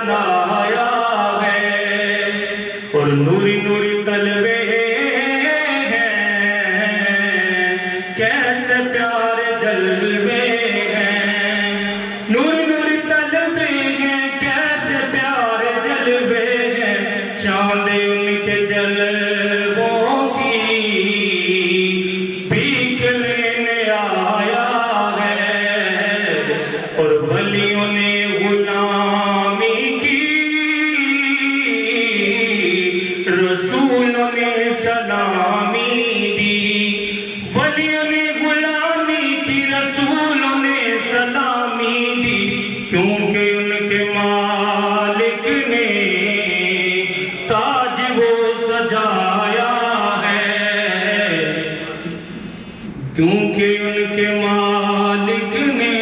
بنایا ہے، اور نوری نوری طلبے کیسے پیارے جلوے ہیں، نوری نوری طلبے ہیں کیسے پیارے جلوے ہیں، چاند ان کے جلووں کی بھیک لینے آیا ہے، اور ولیوں نے غلامی کی، رسولوں نے سلامی دی، ولیوں نے غلامی کی، رسولوں نے سلامی دی، کیونکہ ان کے مالک نے تاج وہ سجایا ہے، کیونکہ ان کے مالک نے